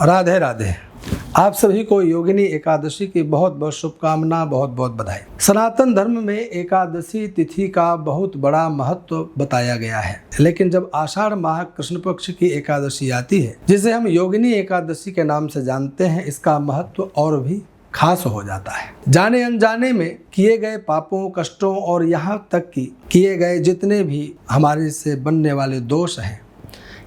राधे राधे। आप सभी को योगिनी एकादशी की बहुत बहुत शुभकामना, बहुत बहुत बधाई। सनातन धर्म में एकादशी तिथि का बहुत बड़ा महत्व बताया गया है, लेकिन जब आषाढ़ माह कृष्ण पक्ष की एकादशी आती है, जिसे हम योगिनी एकादशी के नाम से जानते हैं, इसका महत्व और भी खास हो जाता है। जाने अनजाने में किए गए पापों, कष्टों और यहाँ तक कि किए गए जितने भी हमारे से बनने वाले दोष हैं,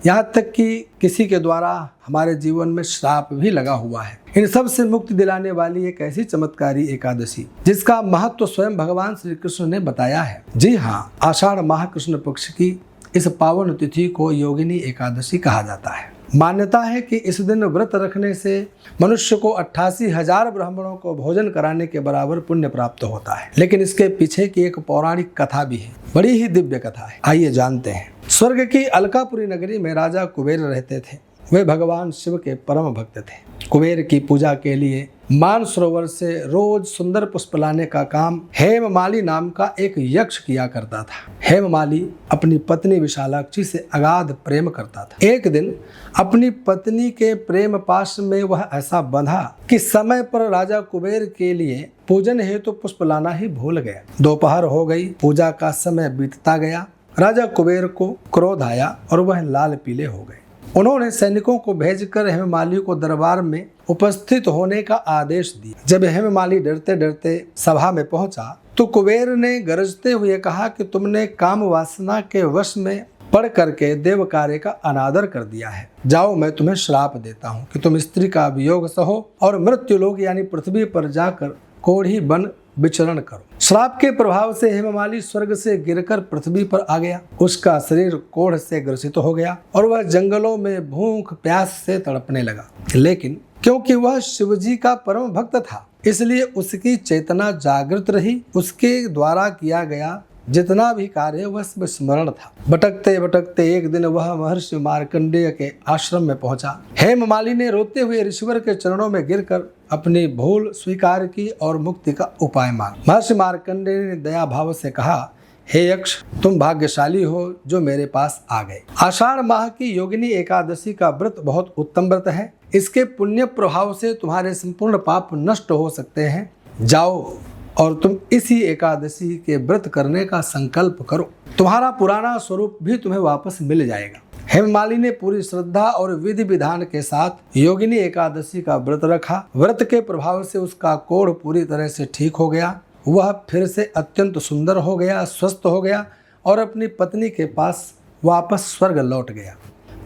यहाँ तक कि किसी के द्वारा हमारे जीवन में श्राप भी लगा हुआ है, इन सब से मुक्ति दिलाने वाली एक ऐसी चमत्कारी एकादशी जिसका महत्व स्वयं भगवान श्री कृष्ण ने बताया है। जी हाँ, आषाढ़ माह कृष्ण पक्ष की इस पावन तिथि को योगिनी एकादशी कहा जाता है। मान्यता है कि इस दिन व्रत रखने से मनुष्य को 88,000 ब्राह्मणों को भोजन कराने के बराबर पुण्य प्राप्त होता है। लेकिन इसके पीछे की एक पौराणिक कथा भी है, बड़ी ही दिव्य कथा है। आइए जानते हैं। स्वर्ग की अलकापुरी नगरी में राजा कुबेर रहते थे। वे भगवान शिव के परम भक्त थे। कुबेर की पूजा के लिए मानसरोवर से रोज सुंदर पुष्प लाने का काम हेममाली नाम का एक यक्ष किया करता था। हेममाली अपनी पत्नी विशालाक्षी से अगाध प्रेम करता था। एक दिन अपनी पत्नी के प्रेम पाश में वह ऐसा बंधा कि समय पर राजा कुबेर के लिए पूजन हेतु पुष्प लाना ही भूल गया। दोपहर हो गई, पूजा का समय बीतता गया। राजा कुबेर को क्रोध आया और वह लाल पीले हो गए। उन्होंने सैनिकों को भेजकर हेममाली को दरबार में उपस्थित होने का आदेश दिया। जब हेममाली डरते डरते सभा में पहुंचा तो कुबेर ने गरजते हुए कहा कि तुमने काम वासना के वश में पड़ करके देव कार्य का अनादर कर दिया है। जाओ, मैं तुम्हें श्राप देता हूँ कि तुम स्त्री का वियोग सहो और मृत्यु लोक यानी पृथ्वी पर जाकर कोढ़ी बन विचरण करो। श्राप के प्रभाव से हेममाली स्वर्ग से गिरकर पृथ्वी पर आ गया। उसका शरीर कोढ़ से ग्रसित हो गया और वह जंगलों में भूख प्यास से तड़पने लगा। लेकिन क्योंकि वह शिवजी का परम भक्त था, इसलिए उसकी चेतना जागृत रही। उसके द्वारा किया गया जितना भी कार्य वह स्मरण था। भटकते भटकते एक दिन वह महर्षि मार्कंडेय के आश्रम में पहुंचा। हेममाली ने रोते हुए ऋषिवर के चरणों में गिरकर अपनी भूल स्वीकार की और मुक्ति का उपाय मांगा। महर्षि मार्कंडेय ने दया भाव से कहा, हे यक्ष, तुम भाग्यशाली हो जो मेरे पास आ गए। आषाढ़ माह की योगिनी एकादशी का व्रत बहुत उत्तम व्रत है। इसके पुण्य प्रभाव से तुम्हारे संपूर्ण पाप नष्ट हो सकते हैं। जाओ और तुम इसी एकादशी के व्रत करने का संकल्प करो। तुम्हारा पुराना स्वरूप भी तुम्हें वापस मिल जाएगा। हेममाली ने पूरी श्रद्धा और विधि विधान के साथ योगिनी एकादशी का व्रत रखा। व्रत के प्रभाव से उसका कोढ़ पूरी तरह से ठीक हो गया। वह फिर से अत्यंत सुंदर हो गया, स्वस्थ हो गया और अपनी पत्नी के पास वापस स्वर्ग लौट गया।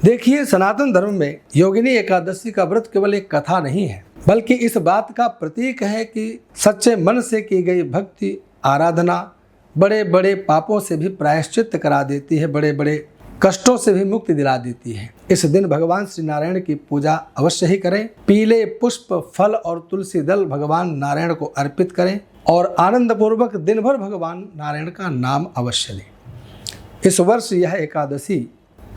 देखिए, सनातन धर्म में योगिनी एकादशी का व्रत केवल एक कथा नहीं है, बल्कि इस बात का प्रतीक है कि सच्चे मन से की गई भक्ति आराधना बड़े बड़े पापों से भी प्रायश्चित करा देती है, बड़े बड़े कष्टों से भी मुक्ति दिला देती है। इस दिन भगवान श्री नारायण की पूजा अवश्य ही करें। पीले पुष्प, फल और तुलसी दल भगवान नारायण को अर्पित करें और आनंद पूर्वक दिन भर भगवान नारायण का नाम अवश्य लें। इस वर्ष यह एकादशी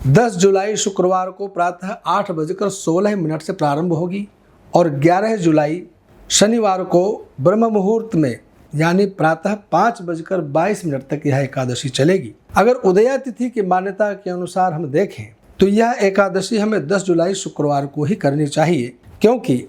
10 जुलाई शुक्रवार को प्रातः 8:16 से प्रारंभ होगी और 11 जुलाई शनिवार को ब्रह्म मुहूर्त में यानी प्रातः 5:22 तक यह एकादशी चलेगी। अगर उदया तिथि की मान्यता के अनुसार हम देखें तो यह एकादशी हमें 10 जुलाई शुक्रवार को ही करनी चाहिए, क्योंकि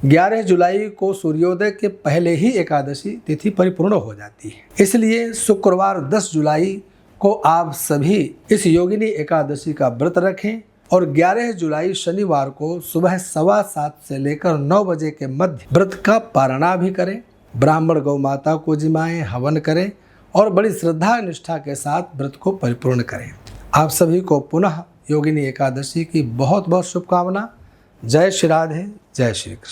11 जुलाई को सूर्योदय के पहले ही एकादशी तिथि परिपूर्ण हो जाती है। इसलिए शुक्रवार 10 जुलाई को आप सभी इस योगिनी एकादशी का व्रत रखें और 11 जुलाई शनिवार को सुबह 7:15 से लेकर 9 बजे के मध्य व्रत का पारणा भी करें। ब्राह्मण गौ माता को जिमाएं, हवन करें और बड़ी श्रद्धा निष्ठा के साथ व्रत को परिपूर्ण करें। आप सभी को पुनः योगिनी एकादशी की बहुत बहुत शुभकामना। जय श्री राधे, जय श्री कृष्ण।